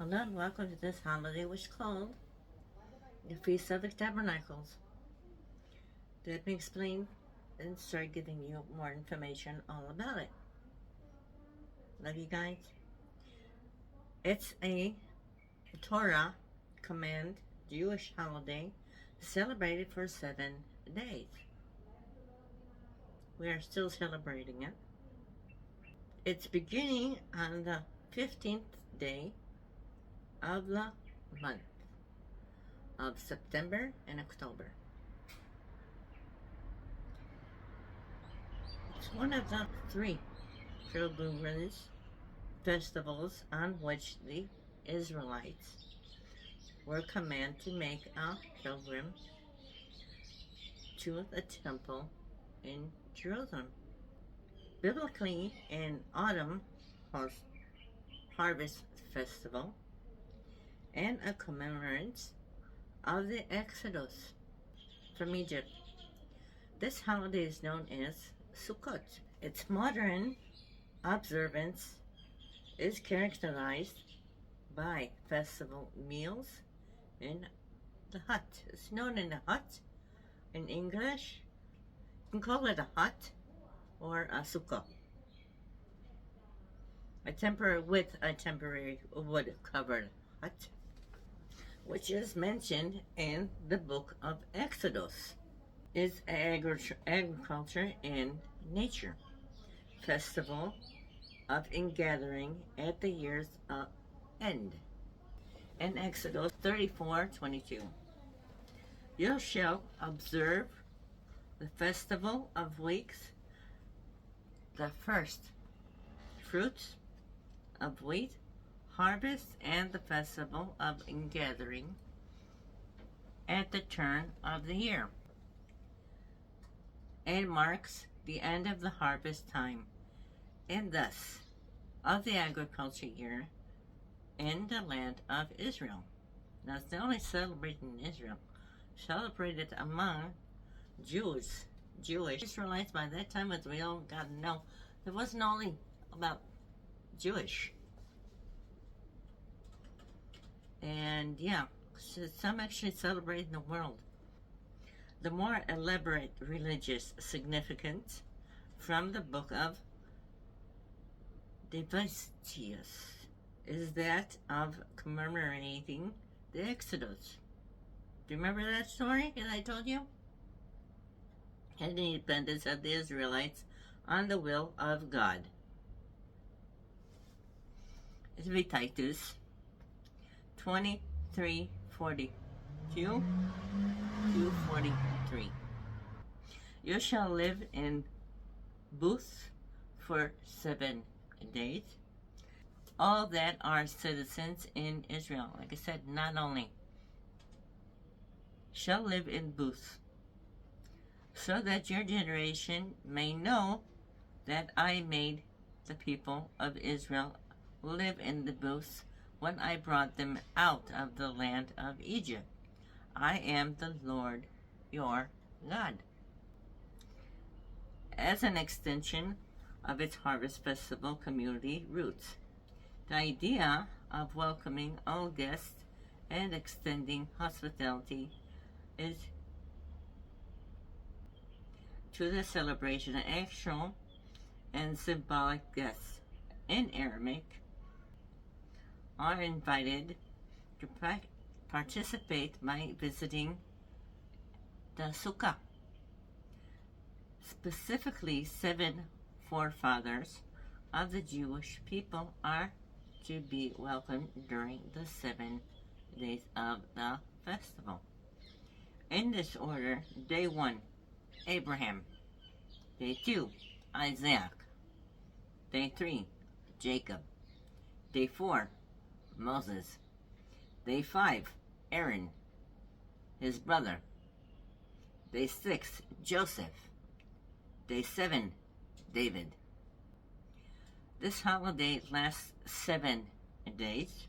Hello and welcome to this holiday which is called the Feast of the Tabernacles. Let me explain and start giving you more information all about it. Love you guys. It's a Torah command Jewish holiday celebrated for 7 days. We are still celebrating it. It's beginning on the 15th day of the month of September and October. It's one of the 3 pilgrimage festivals on which the Israelites were commanded to make a pilgrim to the temple in Jerusalem. Biblically, an autumn harvest festival and a commemorance of the Exodus from Egypt. This holiday is known as Sukkot. Its modern observance is characterized by festival meals in the hut. It's known in the hut in English. You can call it a hut or a sukkah. A temporary wood covered hut, which is mentioned in the book of Exodus, is agriculture and nature festival of ingathering at the year's end. In Exodus 34:22, you shall observe the festival of weeks, the first fruits of wheat harvest, and the festival of ingathering at the turn of the year, and marks the end of the harvest time, and thus of the agriculture year in the land of Israel. Now, it's not only celebrated in Israel, celebrated among Jewish Israelites. By that time, as we all got to know, it wasn't only about Jewish. And yeah, some actually celebrate in the world. The more elaborate religious significance from the book of Leviticus is that of commemorating the Exodus. Do you remember that story that I told you? And the independence of the Israelites on the will of God. It's Leviticus 23:42 to 43. You shall live in booths for 7 days. All that are citizens in Israel, like I said, not only, shall live in booths, so that your generation may know that I made the people of Israel live in the booths when I brought them out of the land of Egypt. I am the Lord your God. As an extension of its harvest festival community roots, the idea of welcoming all guests and extending hospitality is to the celebration of actual and symbolic guests in Aramaic are invited to participate by visiting the Sukkah. Specifically, 7 forefathers of the Jewish people are to be welcomed during the 7 days of the festival. In this order: day 1, Abraham; day 2, Isaac; day 3, Jacob; day 4, Moses; day 5, Aaron, his brother; day 6, Joseph; day 7, David. This holiday lasts 7 days.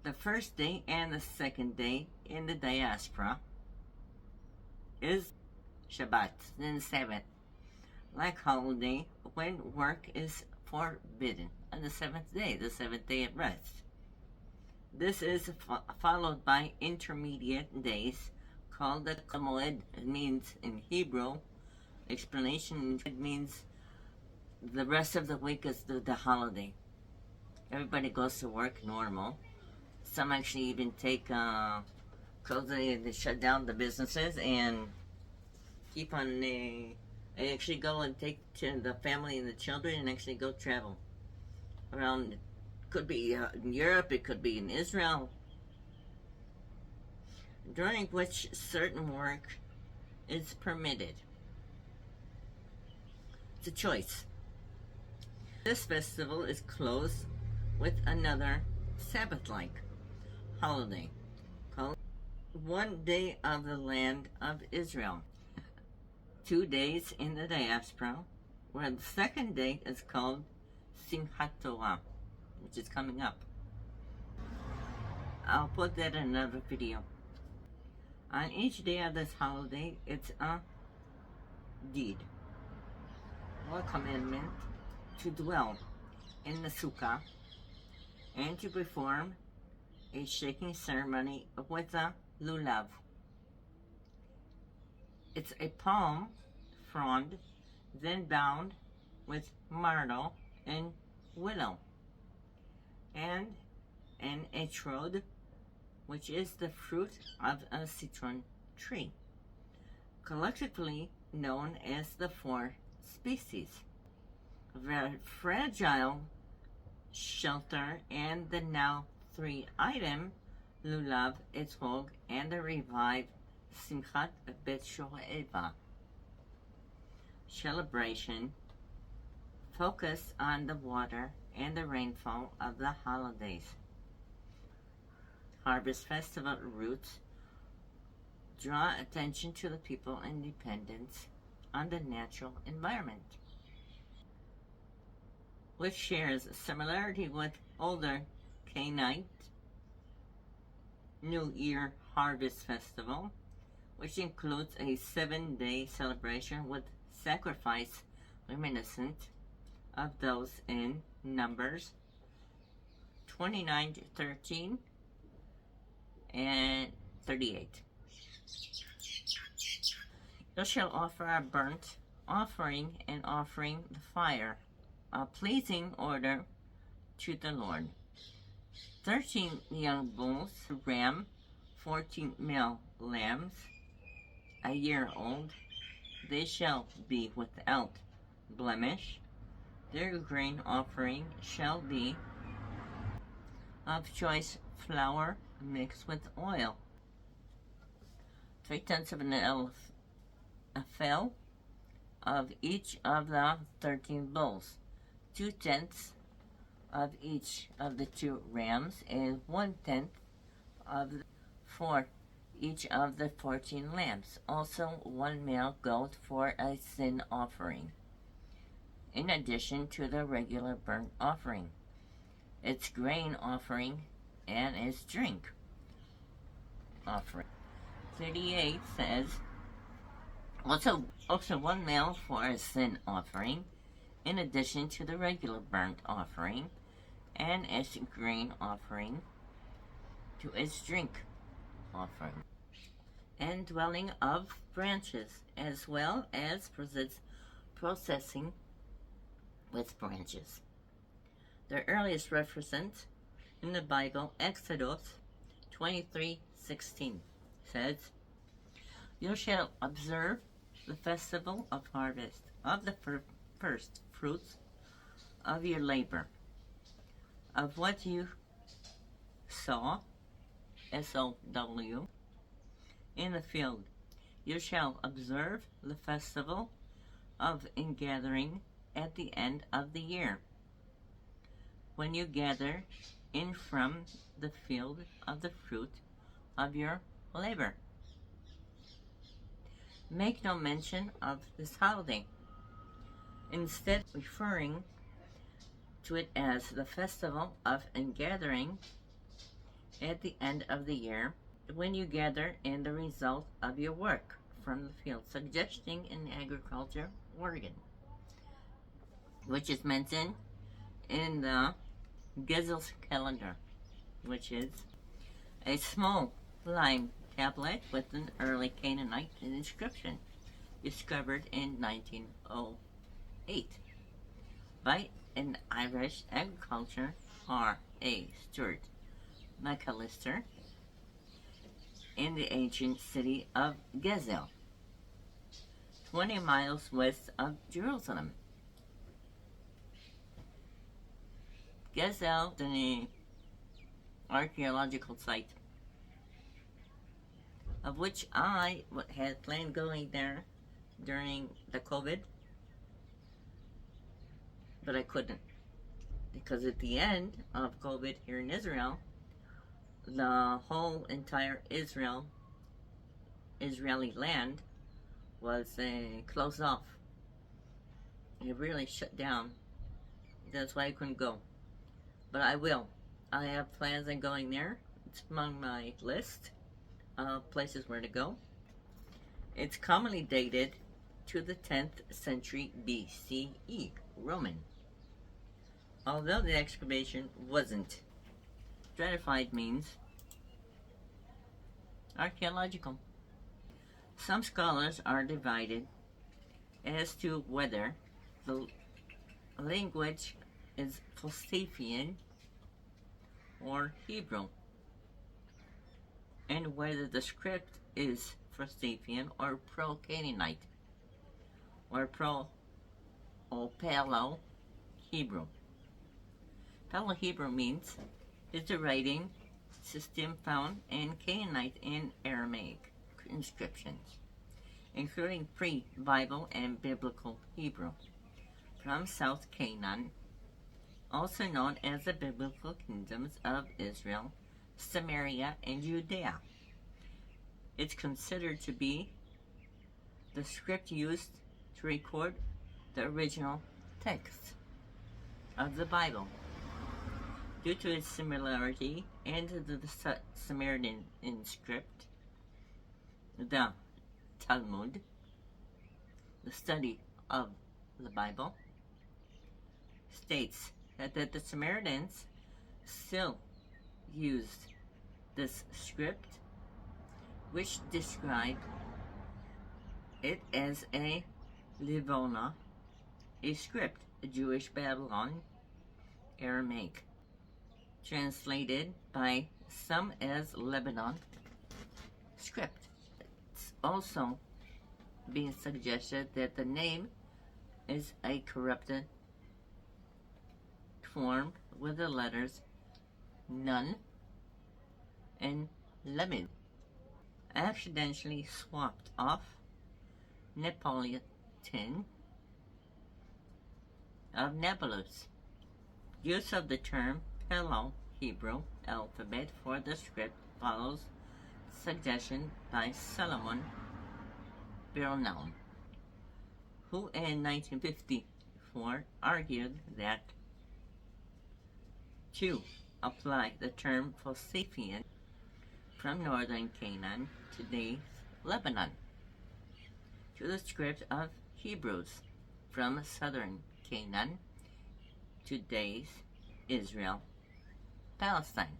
The first day and the second day in the diaspora is Shabbat, then Sabbath, like holiday when work is forbidden, on the 7th day, the 7th day of rest. This is followed by intermediate days called the Moed. It means in Hebrew, explanation, it means the rest of the week is the holiday. Everybody goes to work normal. Some actually even take, close, they shut down the businesses and keep on, they actually go and take to the family and the children and actually go travel around. It could be in Europe, it could be in Israel, during which certain work is permitted. It's a choice. This festival is closed with another Sabbath-like holiday called One Day of the Land of Israel. 2 days in the diaspora, where the second day is called Simchat Torah, which is coming up. I'll put that in another video. On each day of this holiday, it's a deed or commandment to dwell in the sukkah and to perform a shaking ceremony with a lulav. It's a palm frond, then bound with myrtle and willow, and an etrog, which is the fruit of a citron tree, collectively known as the 4 species. Very fragile shelter and the now 3-item lulav, etrog, and the revived Simchat Bet Shoeva celebration focus on the water and the rainfall of the holidays. Harvest festival roots draw attention to the people's independence on the natural environment, which shares a similarity with older Canaanite New Year Harvest Festival, which includes a 7-day celebration with sacrifice reminiscent of those in Numbers 29:13 and 38. You shall offer a burnt offering and offering the fire, a pleasing order to the Lord. 13 young bulls, ram, 14 male lambs, a year old. They shall be without blemish. Their grain offering shall be of choice flour mixed with oil, 3/10 of an ephah of each of the 13 bulls, 2/10 of each of the 2 rams, and 1/10 of for each of the 14 lambs. Also 1 male goat for a sin offering, in addition to the regular burnt offering, its grain offering, and its drink offering. 38 says, also 1 male for a sin offering, in addition to the regular burnt offering, and its grain offering, to its drink offering, and dwelling of branches, as well as processing with branches. The earliest reference in the Bible, Exodus 23:16, says, You shall observe the festival of harvest of the first fruits of your labor, of what you saw, SOW, in the field. You shall observe the festival of ingathering at the end of the year, when you gather in from the field of the fruit of your labor. Make no mention of this holiday, instead referring to it as the festival of ingathering at the end of the year, when you gather in the result of your work from the field, suggesting an agriculture organ, which is mentioned in the Gezel's calendar. which is a small lime tablet with an early Canaanite inscription discovered in 1908 by an Irish agriculture R.A. Stewart McAllister in the ancient city of Gezel, 20 miles west of Jerusalem. Gezel, the archaeological site, of which I had planned going there during the COVID, but I couldn't, because at the end of COVID here in Israel, the whole entire Israeli land was closed off. It really shut down. That's why I couldn't go. But I will. I have plans on going there. It's among my list of places where to go. It's commonly dated to the 10th century BCE, Roman. Although the excavation wasn't. Stratified means archaeological. Some scholars are divided as to whether the language is Philistine or Hebrew, and whether the script is Philistine or Pro-Canaanite, or Paleo-Hebrew. Paleo-Hebrew means is the writing system found in Canaanite and Aramaic inscriptions, including pre-Bible and Biblical Hebrew, from South Canaan, also known as the biblical kingdoms of Israel, Samaria, and Judea. It's considered to be the script used to record the original text of the Bible, due to its similarity and the Samaritan script. The Talmud, the study of the Bible, states that the Samaritans still used this script, which described it as a Livona, a script, a Jewish Babylon, Aramaic, translated by some as Lebanon script. It's also being suggested that the name is a corrupted form with the letters Nun and Lemid, accidentally swapped off Neapolitan of Nablus. Use of the term Paleo-Hebrew alphabet for the script follows suggestion by Solomon Birnbaum, who in 1954 argued that to apply the term Philistine from northern Canaan, today's Lebanon, to the script of Hebrews from southern Canaan, today's Israel, Palestine,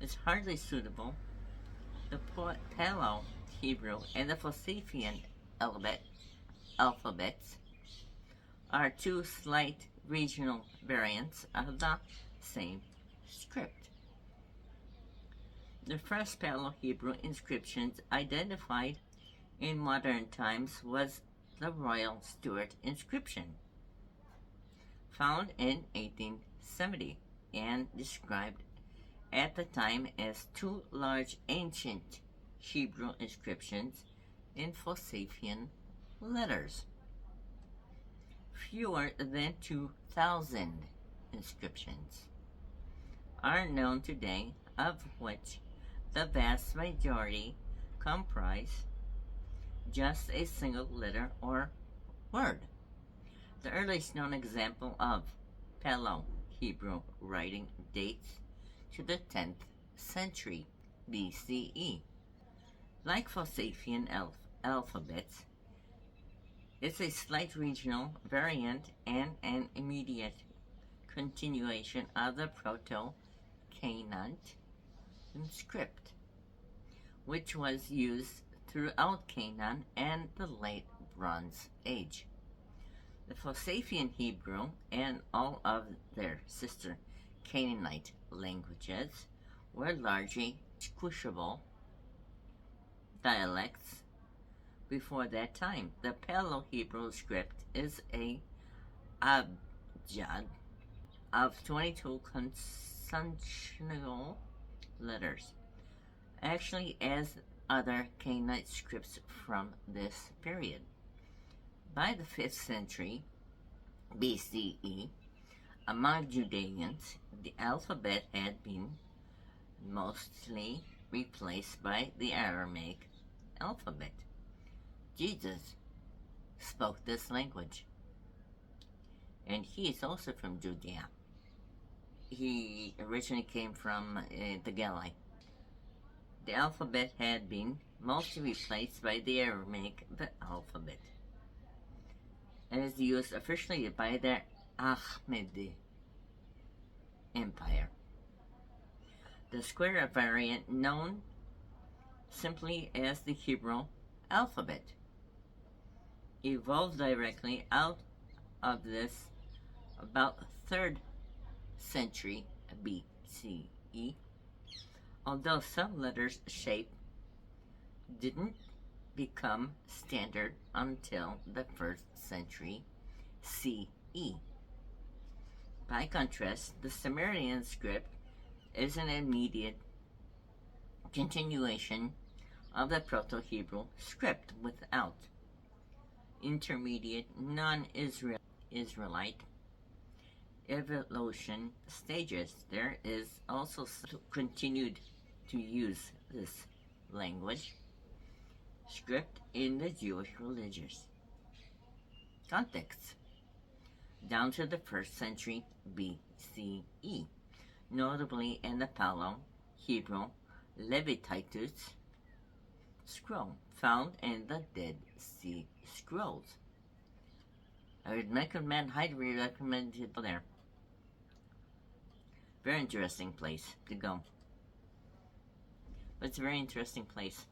is hardly suitable. The Paleo-Hebrew and the Philistine alphabets are two slight regional variants of the same script. The first Paleo-Hebrew inscriptions identified in modern times was the Royal Stuart inscription, found in 1870 and described at the time as two large ancient Hebrew inscriptions in Philistine letters. Fewer than 2,000 inscriptions are known today, of which the vast majority comprise just a single letter or word. The earliest known example of Paleo-Hebrew writing dates to the 10th century BCE. Like Philistine alphabets, it's a slight regional variant and an immediate continuation of the Canaanite script, which was used throughout Canaan and the late Bronze Age. The Phocaean Hebrew and all of their sister Canaanite languages were largely distinguishable dialects before that time. The Paleo-Hebrew script is a abjad of 22 consonantal letters, actually as other Canaanite scripts from this period. By the 5th century BCE, among Judeans, the alphabet had been mostly replaced by the Aramaic alphabet. Jesus spoke this language, and he is also from Judea. He originally came from the Galilee. The alphabet had been mostly replaced by the Aramaic alphabet, and is used officially by the Ahmadi Empire. The square variant, known simply as the Hebrew alphabet, evolved directly out of this about 3rd century BCE, although some letters' shape didn't become standard until the 1st century CE. By contrast, the Sumerian script is an immediate continuation of the Proto-Hebrew script without intermediate non-Israelite evolution stages. There is also continued to use this language script in the Jewish religious context down to the 1st century BCE, notably in the Paleo-Hebrew Leviticus scroll found in the Dead Sea Scrolls. I would highly recommend it there. Very interesting place to go. But it's a very interesting place.